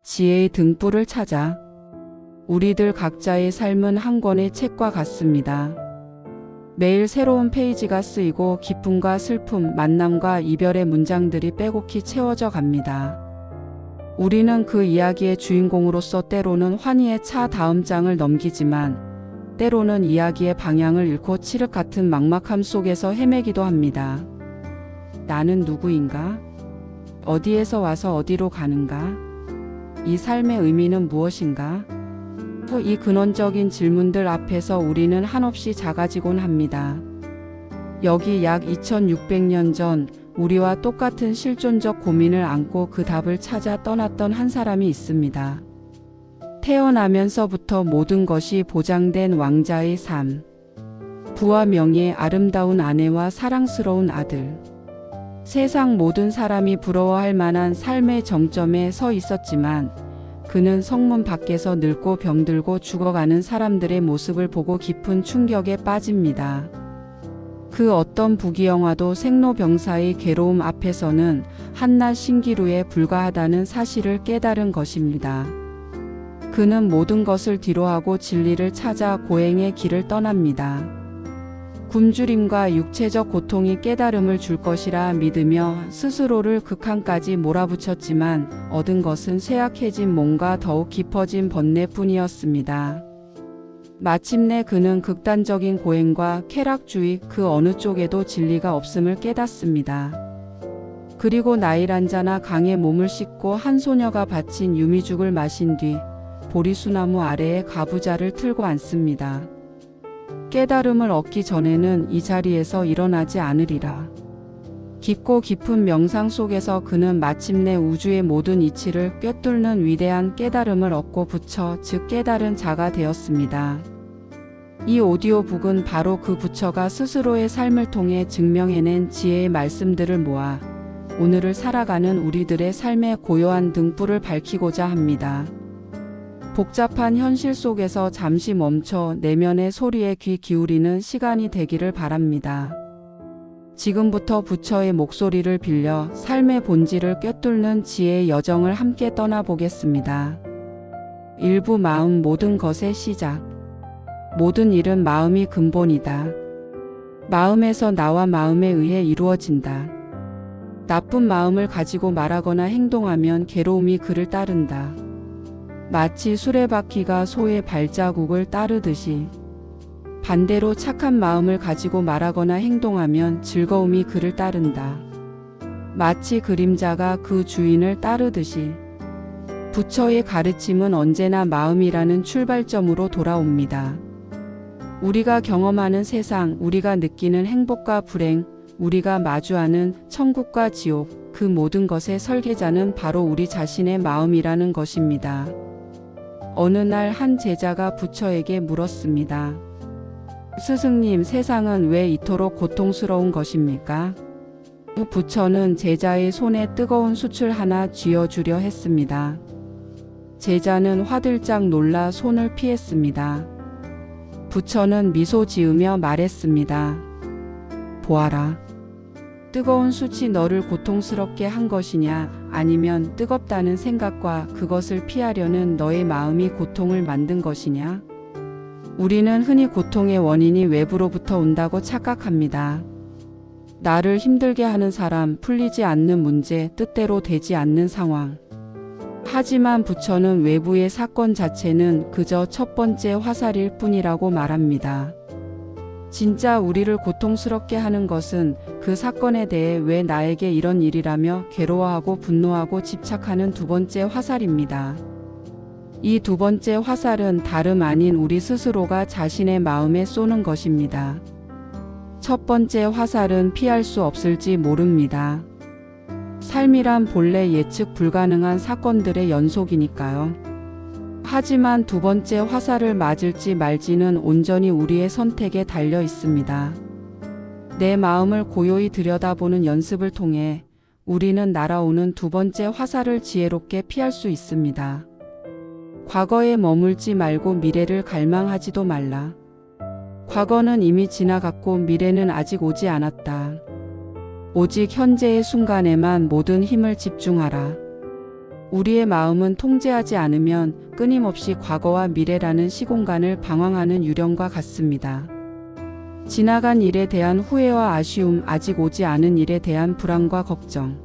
지혜의 등불을 찾아. 우리들 각자의 삶은 한 권의 책과 같습니다. 매일 새로운 페이지가 쓰이고 기쁨과 슬픔, 만남과 이별의 문장들이 빼곡히 채워져 갑니다. 우리는 그 이야기의 주인공으로서 때로는 환희에 차 다음 장을 넘기지만 때로는 이야기의 방향을 잃고 칠흑 같은 막막함 속에서 헤매기도 합니다. 나는 누구인가? 어디에서 와서 어디로 가는가? 이 삶의 의미는 무엇인가? 이 근원적인 질문들 앞에서 우리는 한없이 작아지곤 합니다. 여기 약 2600년 전 우리와 똑같은 실존적 고민을 안고 그 답을 찾아 떠났던 한 사람이 있습니다. 태어나면서부터 모든 것이 보장된 왕자의 삶. 부와 명예, 아름다운 아내와 사랑스러운 아들. 세상 모든 사람이 부러워할 만한 삶의 정점에 서 있었지만 그는 성문 밖에서 늙고 병들고 죽어가는 사람들의 모습을 보고 깊은 충격에 빠집니다. 그 어떤 부귀영화도 생로병사의 괴로움 앞에서는 한낱 신기루에 불과하다는 사실을 깨달은 것입니다. 그는 모든 것을 뒤로하고 진리를 찾아 고행의 길을 떠납니다. 굶주림과 육체적 고통이 깨달음을 줄 것이라 믿으며 스스로를 극한까지 몰아붙였지만 얻은 것은 쇠약해진 몸과 더욱 깊어진 번뇌뿐이었습니다. 마침내 그는 극단적인 고행과 쾌락주의 그 어느 쪽에도 진리가 없음을 깨닫습니다. 그리고 나일한자나 강에 몸을 씻고 한 소녀가 바친 유미죽을 마신 뒤 보리수나무 아래에 가부좌를 틀고 앉습니다. 깨달음을 얻기 전에는 이 자리에서 일어나지 않으리라. 깊고 깊은 명상 속에서 그는 마침내 우주의 모든 이치를 꿰뚫는 위대한 깨달음을 얻고 부처, 즉 깨달은 자가 되었습니다. 이 오디오북은 바로 그 부처가 스스로의 삶을 통해 증명해낸 지혜의 말씀들을 모아 오늘을 살아가는 우리들의 삶의 고요한 등불을 밝히고자 합니다. 복잡한 현실 속에서 잠시 멈춰 내면의 소리에 귀 기울이는 시간이 되기를 바랍니다. 지금부터 부처의 목소리를 빌려 삶의 본질을 꿰뚫는 지혜의 여정을 함께 떠나보겠습니다. 일부 마음 모든 것의 시작. 모든 일은 마음이 근본이다. 마음에서 나와 마음에 의해 이루어진다. 나쁜 마음을 가지고 말하거나 행동하면 괴로움이 그를 따른다. 마치 수레바퀴가 소의 발자국을 따르듯이 반대로 착한 마음을 가지고 말하거나 행동하면 즐거움이 그를 따른다. 마치 그림자가 그 주인을 따르듯이 부처의 가르침은 언제나 마음이라는 출발점으로 돌아옵니다. 우리가 경험하는 세상, 우리가 느끼는 행복과 불행, 우리가 마주하는 천국과 지옥, 그 모든 것의 설계자는 바로 우리 자신의 마음이라는 것입니다. 어느 날 한 제자가 부처에게 물었습니다. 스승님, 세상은 왜 이토록 고통스러운 것입니까? 부처는 제자의 손에 뜨거운 숯을 하나 쥐어주려 했습니다. 제자는 화들짝 놀라 손을 피했습니다. 부처는 미소 지으며 말했습니다. 보아라. 뜨거운 숯이 너를 고통스럽게 한 것이냐, 아니면 뜨겁다는 생각과 그것을 피하려는 너의 마음이 고통을 만든 것이냐? 우리는 흔히 고통의 원인이 외부로부터 온다고 착각합니다. 나를 힘들게 하는 사람, 풀리지 않는 문제, 뜻대로 되지 않는 상황. 하지만 부처는 외부의 사건 자체는 그저 첫 번째 화살일 뿐이라고 말합니다. 진짜 우리를 고통스럽게 하는 것은 그 사건에 대해 왜 나에게 이런 일이라며 괴로워하고 분노하고 집착하는 두 번째 화살입니다. 이 두 번째 화살은 다름 아닌 우리 스스로가 자신의 마음에 쏘는 것입니다. 첫 번째 화살은 피할 수 없을지 모릅니다. 삶이란 본래 예측 불가능한 사건들의 연속이니까요. 하지만 두 번째 화살을 맞을지 말지는 온전히 우리의 선택에 달려 있습니다. 내 마음을 고요히 들여다보는 연습을 통해 우리는 날아오는 두 번째 화살을 지혜롭게 피할 수 있습니다. 과거에 머물지 말고 미래를 갈망하지도 말라. 과거는 이미 지나갔고 미래는 아직 오지 않았다. 오직 현재의 순간에만 모든 힘을 집중하라. 우리의 마음은 통제하지 않으면 끊임없이 과거와 미래라는 시공간을 방황하는 유령과 같습니다. 지나간 일에 대한 후회와 아쉬움, 아직 오지 않은 일에 대한 불안과 걱정.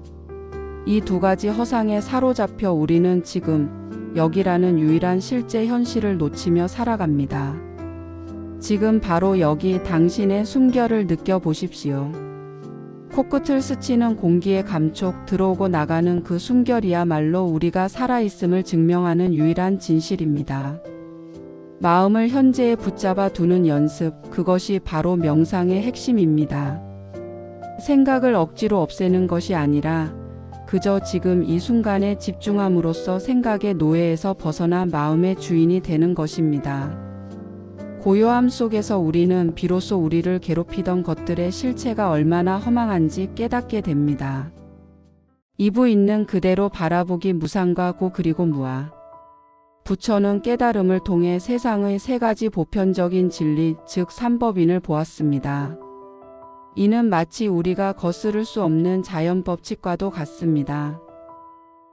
이 두 가지 허상에 사로잡혀 우리는 지금 여기라는 유일한 실제 현실을 놓치며 살아갑니다. 지금 바로 여기 당신의 숨결을 느껴보십시오. 코끝을 스치는 공기의 감촉, 들어오고 나가는 그 숨결이야말로 우리가 살아있음을 증명하는 유일한 진실입니다. 마음을 현재에 붙잡아 두는 연습, 그것이 바로 명상의 핵심입니다. 생각을 억지로 없애는 것이 아니라 그저 지금 이 순간에 집중함으로써 생각의 노예에서 벗어나 마음의 주인이 되는 것입니다. 고요함 속에서 우리는 비로소 우리를 괴롭히던 것들의 실체가 얼마나 허망한지 깨닫게 됩니다. 이부 있는 그대로 바라보기, 무상과 고 그리고 무아. 부처는 깨달음을 통해 세상의 세 가지 보편적인 진리, 즉 삼법인을 보았습니다. 이는 마치 우리가 거스를 수 없는 자연 법칙과도 같습니다.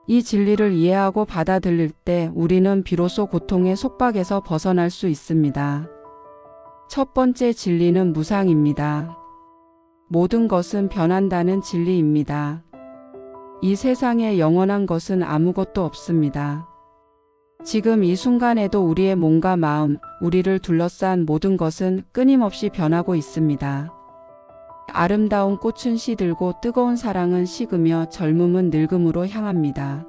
이 진리를 이해하고 받아들일 때 우리는 비로소 고통의 속박에서 벗어날 수 있습니다. 첫 번째 진리는 무상입니다. 모든 것은 변한다는 진리입니다. 이 세상에 영원한 것은 아무것도 없습니다. 지금 이 순간에도 우리의 몸과 마음, 우리를 둘러싼 모든 것은 끊임없이 변하고 있습니다. 아름다운 꽃은 시들고 뜨거운 사랑은 식으며 젊음은 늙음으로 향합니다.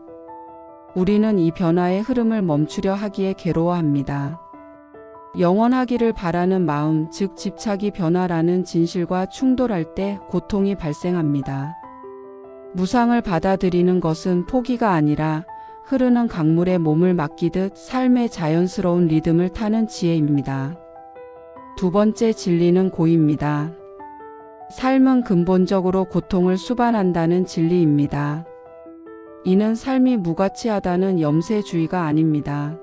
우리는 이 변화의 흐름을 멈추려 하기에 괴로워합니다. 영원하기를 바라는 마음, 즉 집착이 변화라는 진실과 충돌할 때 고통이 발생합니다. 무상을 받아들이는 것은 포기가 아니라 흐르는 강물에 몸을 맡기듯 삶의 자연스러운 리듬을 타는 지혜입니다. 두 번째 진리는 고입니다. 삶은 근본적으로 고통을 수반한다는 진리입니다. 이는 삶이 무가치하다는 염세주의가 아닙니다.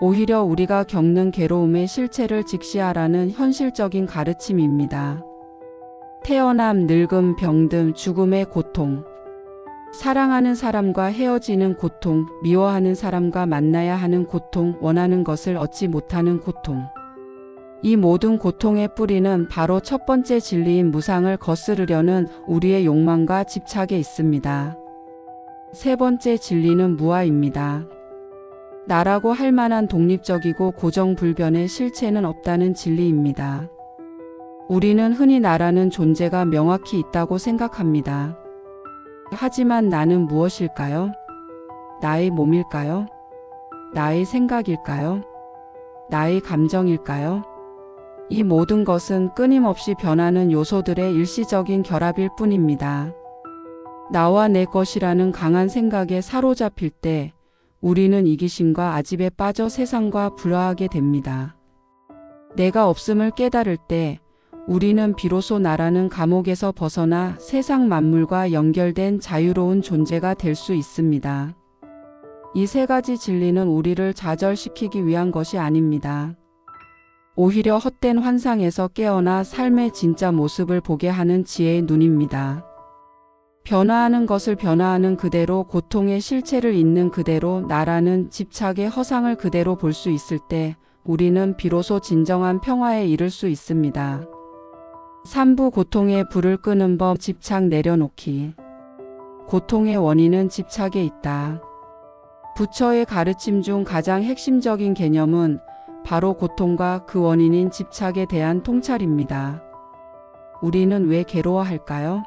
오히려 우리가 겪는 괴로움의 실체를 직시하라는 현실적인 가르침입니다. 태어남, 늙음, 병듦, 죽음의 고통, 사랑하는 사람과 헤어지는 고통, 미워하는 사람과 만나야 하는 고통, 원하는 것을 얻지 못하는 고통. 이 모든 고통의 뿌리는 바로 첫 번째 진리인 무상을 거스르려는 우리의 욕망과 집착에 있습니다. 세 번째 진리는 무아입니다. 나라고 할 만한 독립적이고 고정불변의 실체는 없다는 진리입니다. 우리는 흔히 나라는 존재가 명확히 있다고 생각합니다. 하지만 나는 무엇일까요? 나의 몸일까요? 나의 생각일까요? 나의 감정일까요? 이 모든 것은 끊임없이 변하는 요소들의 일시적인 결합일 뿐입니다. 나와 내 것이라는 강한 생각에 사로잡힐 때 우리는 이기심과 아집에 빠져 세상과 불화하게 됩니다. 내가 없음을 깨달을 때 우리는 비로소 나라는 감옥에서 벗어나 세상 만물과 연결된 자유로운 존재가 될 수 있습니다. 이 세 가지 진리는 우리를 좌절시키기 위한 것이 아닙니다. 오히려 헛된 환상에서 깨어나 삶의 진짜 모습을 보게 하는 지혜의 눈입니다. 변화하는 것을 변화하는 그대로, 고통의 실체를 있는 그대로, 나라는 집착의 허상을 그대로 볼 수 있을 때 우리는 비로소 진정한 평화에 이를 수 있습니다. 3부 고통의 불을 끄는 법, 집착 내려놓기. 고통의 원인은 집착에 있다. 부처의 가르침 중 가장 핵심적인 개념은 바로 고통과 그 원인인 집착에 대한 통찰입니다. 우리는 왜 괴로워할까요?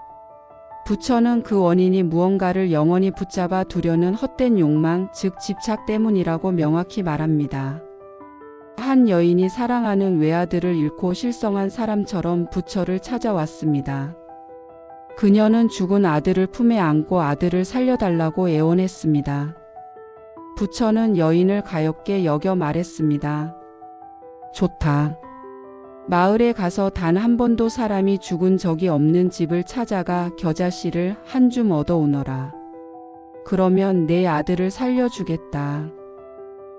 부처는 그 원인이 무언가를 영원히 붙잡아 두려는 헛된 욕망, 즉 집착 때문이라고 명확히 말합니다. 한 여인이 사랑하는 외아들을 잃고 실성한 사람처럼 부처를 찾아왔습니다. 그녀는 죽은 아들을 품에 안고 아들을 살려달라고 애원했습니다. 부처는 여인을 가엾게 여겨 말했습니다. 좋다. 마을에 가서 단 한 번도 사람이 죽은 적이 없는 집을 찾아가 겨자씨를 한 줌 얻어오너라. 그러면 내 아들을 살려주겠다.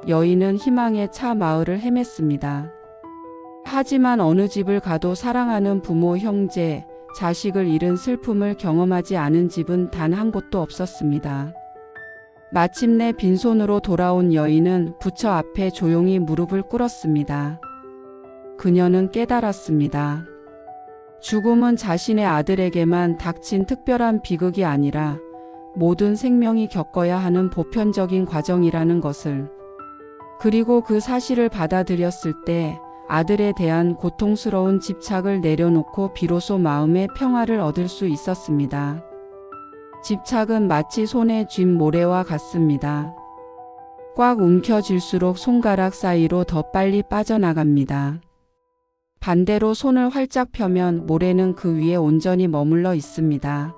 여인은 희망에 차 마을을 헤맸습니다. 하지만 어느 집을 가도 사랑하는 부모, 형제, 자식을 잃은 슬픔을 경험하지 않은 집은 단 한 곳도 없었습니다. 마침내 빈손으로 돌아온 여인은 부처 앞에 조용히 무릎을 꿇었습니다. 그녀는 깨달았습니다. 죽음은 자신의 아들에게만 닥친 특별한 비극이 아니라 모든 생명이 겪어야 하는 보편적인 과정이라는 것을, 그리고 그 사실을 받아들였을 때 아들에 대한 고통스러운 집착을 내려놓고 비로소 마음의 평화를 얻을 수 있었습니다. 집착은 마치 손에 쥔 모래와 같습니다. 꽉 움켜쥘수록 손가락 사이로 더 빨리 빠져나갑니다. 반대로 손을 활짝 펴면 모래는 그 위에 온전히 머물러 있습니다.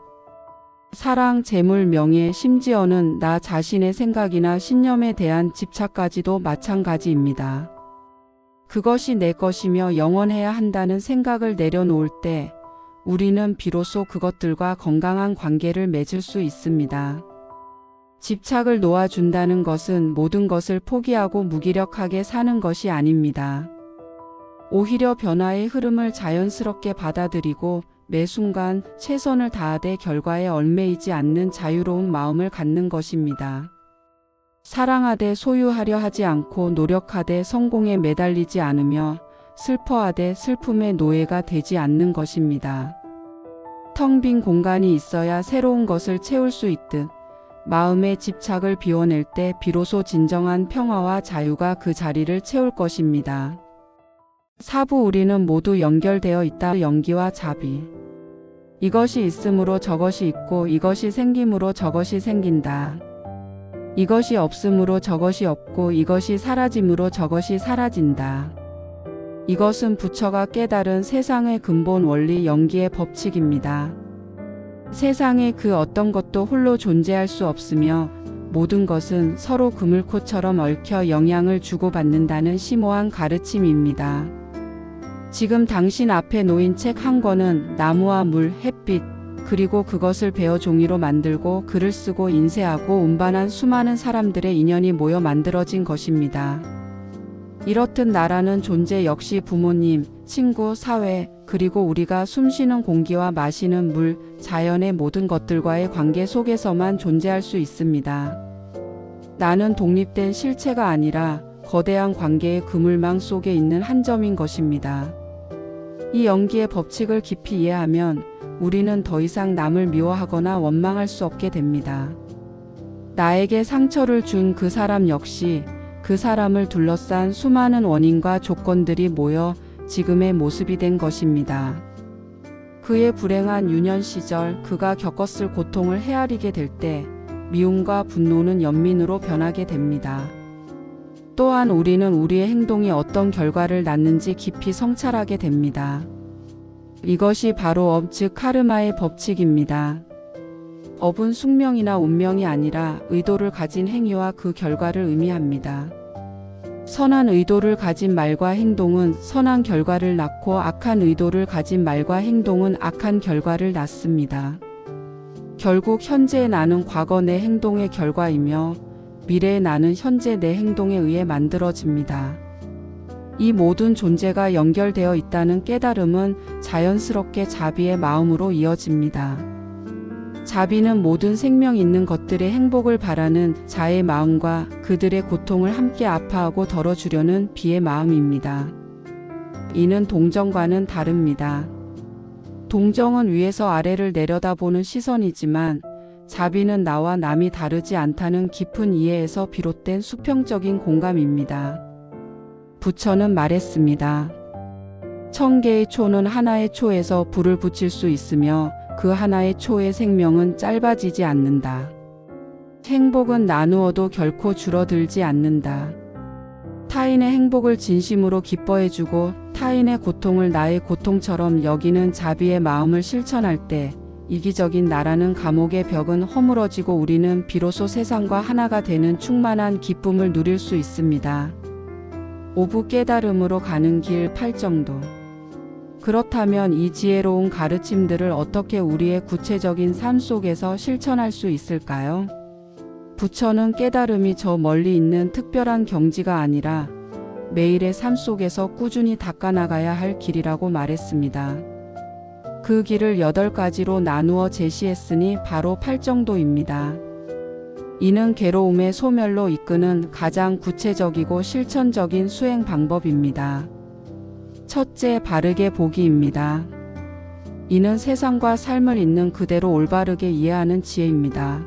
사랑, 재물, 명예, 심지어는 나 자신의 생각이나 신념에 대한 집착까지도 마찬가지입니다. 그것이 내 것이며 영원해야 한다는 생각을 내려놓을 때 우리는 비로소 그것들과 건강한 관계를 맺을 수 있습니다. 집착을 놓아준다는 것은 모든 것을 포기하고 무기력하게 사는 것이 아닙니다. 오히려 변화의 흐름을 자연스럽게 받아들이고 매 순간 최선을 다하되 결과에 얽매이지 않는 자유로운 마음을 갖는 것입니다. 사랑하되 소유하려 하지 않고 노력하되 성공에 매달리지 않으며 슬퍼하되 슬픔의 노예가 되지 않는 것입니다. 텅 빈 공간이 있어야 새로운 것을 채울 수 있듯 마음의 집착을 비워낼 때 비로소 진정한 평화와 자유가 그 자리를 채울 것입니다. 4부 우리는 모두 연결되어 있다. 연기와 자비. 이것이 있으므로 저것이 있고 이것이 생김으로 저것이 생긴다. 이것이 없으므로 저것이 없고 이것이 사라짐으로 저것이 사라진다. 이것은 부처가 깨달은 세상의 근본 원리 연기의 법칙입니다. 세상에 그 어떤 것도 홀로 존재할 수 없으며 모든 것은 서로 그물코처럼 얽혀 영향을 주고받는다는 심오한 가르침입니다. 지금 당신 앞에 놓인 책 한 권은 나무와 물, 햇빛, 그리고 그것을 베어 종이로 만들고 글을 쓰고 인쇄하고 운반한 수많은 사람들의 인연이 모여 만들어진 것입니다. 이렇듯 나라는 존재 역시 부모님, 친구, 사회, 그리고 우리가 숨쉬는 공기와 마시는 물, 자연의 모든 것들과의 관계 속에서만 존재할 수 있습니다. 나는 독립된 실체가 아니라 거대한 관계의 그물망 속에 있는 한 점인 것입니다. 이 연기의 법칙을 깊이 이해하면 우리는 더 이상 남을 미워하거나 원망할 수 없게 됩니다. 나에게 상처를 준 그 사람 역시 그 사람을 둘러싼 수많은 원인과 조건들이 모여 지금의 모습이 된 것입니다. 그의 불행한 유년 시절 그가 겪었을 고통을 헤아리게 될 때 미움과 분노는 연민으로 변하게 됩니다. 또한 우리는 우리의 행동이 어떤 결과를 낳는지 깊이 성찰하게 됩니다. 이것이 바로 업, 즉 카르마의 법칙입니다. 업은 숙명이나 운명이 아니라 의도를 가진 행위와 그 결과를 의미합니다. 선한 의도를 가진 말과 행동은 선한 결과를 낳고 악한 의도를 가진 말과 행동은 악한 결과를 낳습니다. 결국 현재의 나는 과거 내 행동의 결과이며 미래의 나는 현재 내 행동에 의해 만들어집니다. 이 모든 존재가 연결되어 있다는 깨달음은 자연스럽게 자비의 마음으로 이어집니다. 자비는 모든 생명 있는 것들의 행복을 바라는 자의 마음과 그들의 고통을 함께 아파하고 덜어주려는 비의 마음입니다. 이는 동정과는 다릅니다. 동정은 위에서 아래를 내려다보는 시선이지만 자비는 나와 남이 다르지 않다는 깊은 이해에서 비롯된 수평적인 공감입니다. 부처는 말했습니다. 1000개의 초는 하나의 초에서 불을 붙일 수 있으며 그 하나의 초의 생명은 짧아지지 않는다. 행복은 나누어도 결코 줄어들지 않는다. 타인의 행복을 진심으로 기뻐해주고 타인의 고통을 나의 고통처럼 여기는 자비의 마음을 실천할 때 이기적인 나라는 감옥의 벽은 허물어지고 우리는 비로소 세상과 하나가 되는 충만한 기쁨을 누릴 수 있습니다. 오부 깨달음으로 가는 길 8정도. 그렇다면 이 지혜로운 가르침들을 어떻게 우리의 구체적인 삶 속에서 실천할 수 있을까요? 부처는 깨달음이 저 멀리 있는 특별한 경지가 아니라 매일의 삶 속에서 꾸준히 닦아나가야 할 길이라고 말했습니다. 그 길을 8가지로 나누어 제시했으니 바로 8정도입니다. 이는 괴로움의 소멸로 이끄는 가장 구체적이고 실천적인 수행 방법입니다. 첫째, 바르게 보기입니다. 이는 세상과 삶을 있는 그대로 올바르게 이해하는 지혜입니다.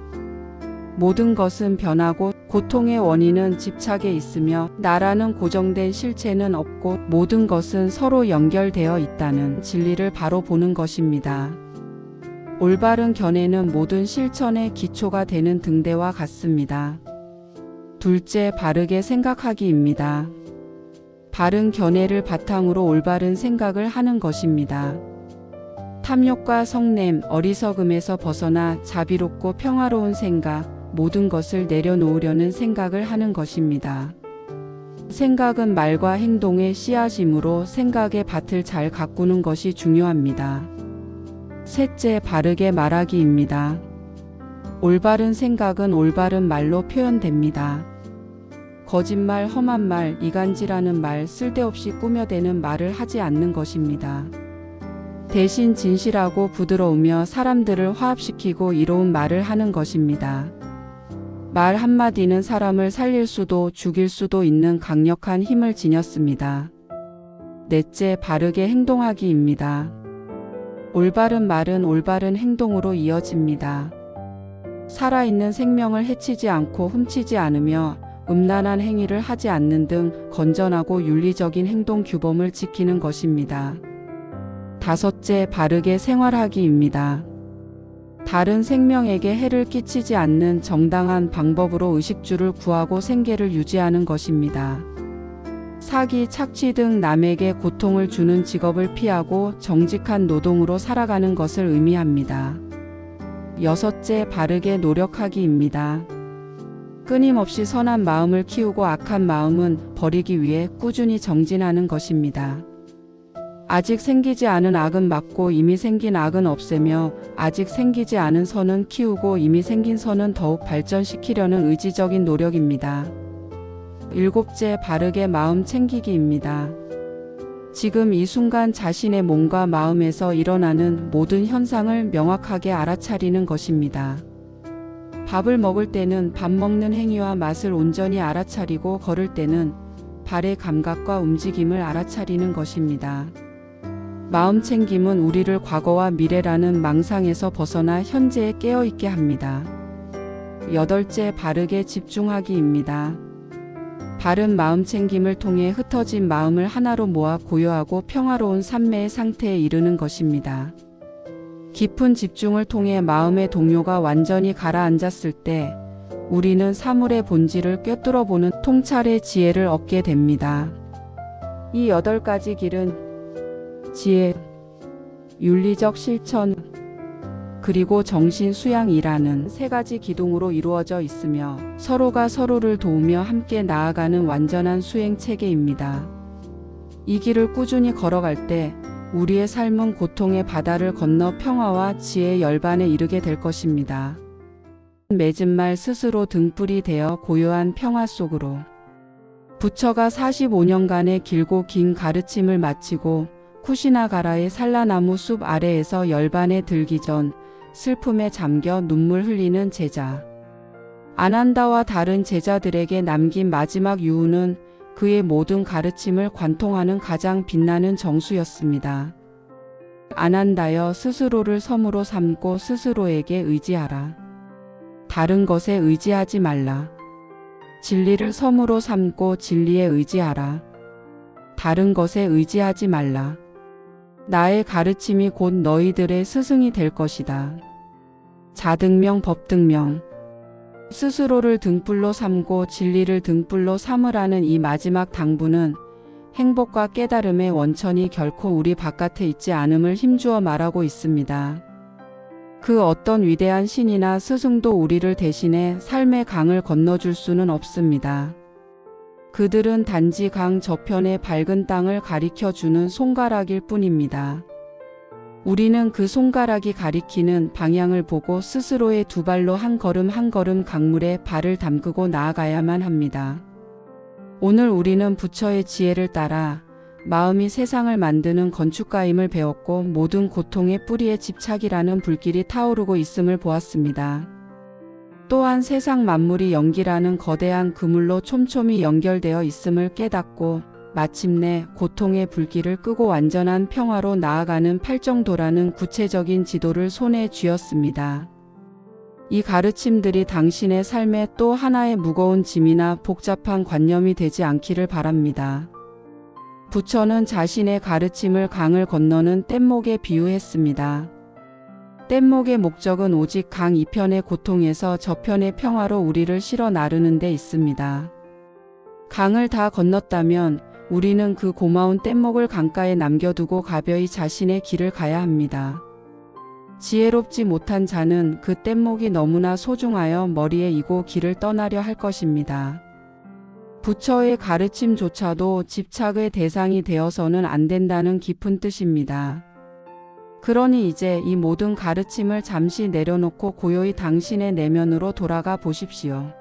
모든 것은 변하고 고통의 원인은 집착에 있으며 나라는 고정된 실체는 없고 모든 것은 서로 연결되어 있다는 진리를 바로 보는 것입니다. 올바른 견해는 모든 실천의 기초가 되는 등대와 같습니다. 둘째, 바르게 생각하기입니다. 바른 견해를 바탕으로 올바른 생각을 하는 것입니다. 탐욕과 성냄, 어리석음에서 벗어나 자비롭고 평화로운 생각, 모든 것을 내려놓으려는 생각을 하는 것입니다. 생각은 말과 행동의 씨앗이므로 생각의 밭을 잘 가꾸는 것이 중요합니다. 셋째, 바르게 말하기입니다. 올바른 생각은 올바른 말로 표현됩니다. 거짓말, 험한 말, 이간질하는 말, 쓸데없이 꾸며대는 말을 하지 않는 것입니다. 대신 진실하고 부드러우며 사람들을 화합시키고 이로운 말을 하는 것입니다. 말 한마디는 사람을 살릴 수도 죽일 수도 있는 강력한 힘을 지녔습니다. 넷째, 바르게 행동하기입니다. 올바른 말은 올바른 행동으로 이어집니다. 살아있는 생명을 해치지 않고 훔치지 않으며 음란한 행위를 하지 않는 등 건전하고 윤리적인 행동 규범을 지키는 것입니다. 다섯째, 바르게 생활하기입니다. 다른 생명에게 해를 끼치지 않는 정당한 방법으로 의식주를 구하고 생계를 유지하는 것입니다. 사기, 착취 등 남에게 고통을 주는 직업을 피하고 정직한 노동으로 살아가는 것을 의미합니다. 여섯째, 바르게 노력하기입니다. 끊임없이 선한 마음을 키우고 악한 마음은 버리기 위해 꾸준히 정진하는 것입니다. 아직 생기지 않은 악은 막고 이미 생긴 악은 없애며 아직 생기지 않은 선은 키우고 이미 생긴 선은 더욱 발전시키려는 의지적인 노력입니다. 일곱째, 바르게 마음 챙기기입니다. 지금 이 순간 자신의 몸과 마음에서 일어나는 모든 현상을 명확하게 알아차리는 것입니다. 밥을 먹을 때는 밥 먹는 행위와 맛을 온전히 알아차리고 걸을 때는 발의 감각과 움직임을 알아차리는 것입니다. 마음 챙김은 우리를 과거와 미래라는 망상에서 벗어나 현재에 깨어있게 합니다. 여덟째, 바르게 집중하기입니다. 바른 마음 챙김을 통해 흩어진 마음을 하나로 모아 고요하고 평화로운 산매의 상태에 이르는 것입니다. 깊은 집중을 통해 마음의 동요가 완전히 가라앉았을 때 우리는 사물의 본질을 꿰뚫어 보는 통찰의 지혜를 얻게 됩니다. 이 8가지 길은 지혜, 윤리적 실천, 그리고 정신 수양이라는 3가지 기둥으로 이루어져 있으며 서로가 서로를 도우며 함께 나아가는 완전한 수행 체계입니다. 이 길을 꾸준히 걸어갈 때 우리의 삶은 고통의 바다를 건너 평화와 지혜의 열반에 이르게 될 것입니다. 맺은 말 스스로 등불이 되어 고요한 평화 속으로. 부처가 45년간의 길고 긴 가르침을 마치고 쿠시나가라의 산라나무 숲 아래에서 열반에 들기 전 슬픔에 잠겨 눈물 흘리는 제자. 아난다와 다른 제자들에게 남긴 마지막 유언은 그의 모든 가르침을 관통하는 가장 빛나는 정수였습니다. 아난다여, 스스로를 섬으로 삼고 스스로에게 의지하라. 다른 것에 의지하지 말라. 진리를 섬으로 삼고 진리에 의지하라. 다른 것에 의지하지 말라. 나의 가르침이 곧 너희들의 스승이 될 것이다. 자등명 법등명. 스스로를 등불로 삼고 진리를 등불로 삼으라는 이 마지막 당부는 행복과 깨달음의 원천이 결코 우리 바깥에 있지 않음을 힘주어 말하고 있습니다. 그 어떤 위대한 신이나 스승도 우리를 대신해 삶의 강을 건너줄 수는 없습니다. 그들은 단지 강 저편의 밝은 땅을 가리켜주는 손가락일 뿐입니다. 우리는 그 손가락이 가리키는 방향을 보고 스스로의 두 발로 한 걸음 한 걸음 강물에 발을 담그고 나아가야만 합니다. 오늘 우리는 부처의 지혜를 따라 마음이 세상을 만드는 건축가임을 배웠고 모든 고통의 뿌리에 집착이라는 불길이 타오르고 있음을 보았습니다. 또한 세상 만물이 연기라는 거대한 그물로 촘촘히 연결되어 있음을 깨닫고 마침내 고통의 불길을 끄고 완전한 평화로 나아가는 팔정도라는 구체적인 지도를 손에 쥐었습니다. 이 가르침들이 당신의 삶에 또 하나의 무거운 짐이나 복잡한 관념이 되지 않기를 바랍니다. 부처는 자신의 가르침을 강을 건너는 뗏목에 비유했습니다. 뗏목의 목적은 오직 강 이편의 고통에서 저편의 평화로 우리를 실어 나르는 데 있습니다. 강을 다 건넜다면 우리는 그 고마운 뗏목을 강가에 남겨두고 가벼이 자신의 길을 가야 합니다. 지혜롭지 못한 자는 그 뗏목이 너무나 소중하여 머리에 이고 길을 떠나려 할 것입니다. 부처의 가르침조차도 집착의 대상이 되어서는 안 된다는 깊은 뜻입니다. 그러니 이제 이 모든 가르침을 잠시 내려놓고 고요히 당신의 내면으로 돌아가 보십시오.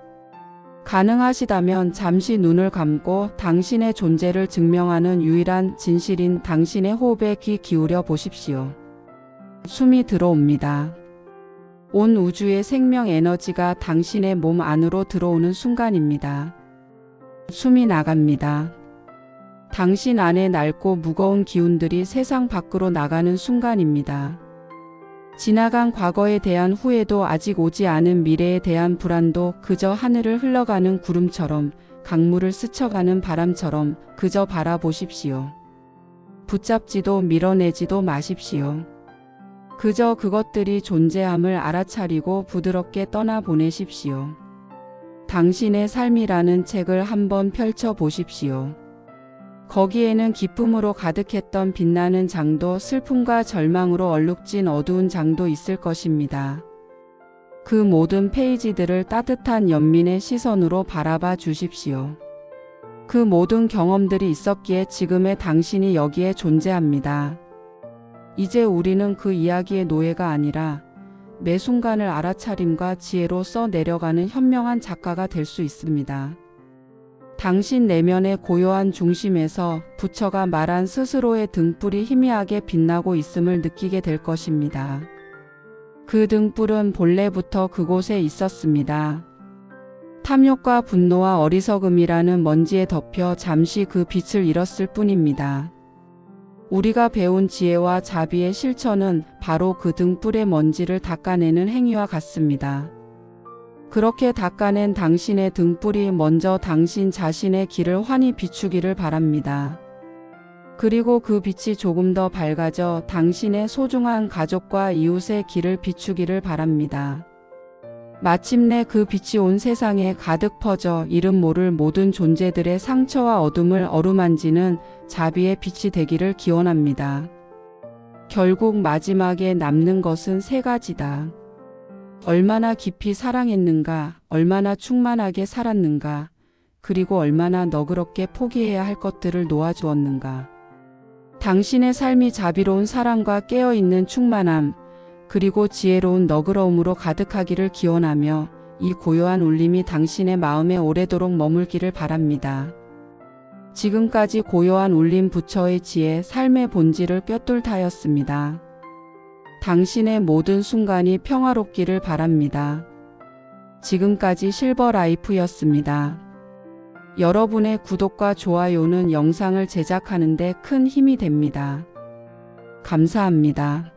가능하시다면 잠시 눈을 감고 당신의 존재를 증명하는 유일한 진실인 당신의 호흡에 귀 기울여 보십시오. 숨이 들어옵니다. 온 우주의 생명 에너지가 당신의 몸 안으로 들어오는 순간입니다. 숨이 나갑니다. 당신 안에 낡고 무거운 기운들이 세상 밖으로 나가는 순간입니다. 지나간 과거에 대한 후회도 아직 오지 않은 미래에 대한 불안도 그저 하늘을 흘러가는 구름처럼 강물을 스쳐가는 바람처럼 그저 바라보십시오. 붙잡지도 밀어내지도 마십시오. 그저 그것들이 존재함을 알아차리고 부드럽게 떠나보내십시오. 당신의 삶이라는 책을 한번 펼쳐 보십시오. 거기에는 기쁨으로 가득했던 빛나는 장도 슬픔과 절망으로 얼룩진 어두운 장도 있을 것입니다. 그 모든 페이지들을 따뜻한 연민의 시선으로 바라봐 주십시오. 그 모든 경험들이 있었기에 지금의 당신이 여기에 존재합니다. 이제 우리는 그 이야기의 노예가 아니라 매 순간을 알아차림과 지혜로 써내려가는 현명한 작가가 될 수 있습니다. 당신 내면의 고요한 중심에서 부처가 말한 스스로의 등불이 희미하게 빛나고 있음을 느끼게 될 것입니다. 그 등불은 본래부터 그곳에 있었습니다. 탐욕과 분노와 어리석음이라는 먼지에 덮여 잠시 그 빛을 잃었을 뿐입니다. 우리가 배운 지혜와 자비의 실천은 바로 그 등불의 먼지를 닦아내는 행위와 같습니다. 그렇게 닦아낸 당신의 등불이 먼저 당신 자신의 길을 환히 비추기를 바랍니다. 그리고 그 빛이 조금 더 밝아져 당신의 소중한 가족과 이웃의 길을 비추기를 바랍니다. 마침내 그 빛이 온 세상에 가득 퍼져 이름 모를 모든 존재들의 상처와 어둠을 어루만지는 자비의 빛이 되기를 기원합니다. 결국 마지막에 남는 것은 세 가지다. 얼마나 깊이 사랑했는가, 얼마나 충만하게 살았는가, 그리고 얼마나 너그럽게 포기해야 할 것들을 놓아주었는가. 당신의 삶이 자비로운 사랑과 깨어있는 충만함, 그리고 지혜로운 너그러움으로 가득하기를 기원하며 이 고요한 울림이 당신의 마음에 오래도록 머물기를 바랍니다. 지금까지 고요한 울림 부처의 지혜, 삶의 본질을 꿰뚫다였습니다. 당신의 모든 순간이 평화롭기를 바랍니다. 지금까지 실버라이프였습니다. 여러분의 구독과 좋아요는 영상을 제작하는 데 큰 힘이 됩니다. 감사합니다.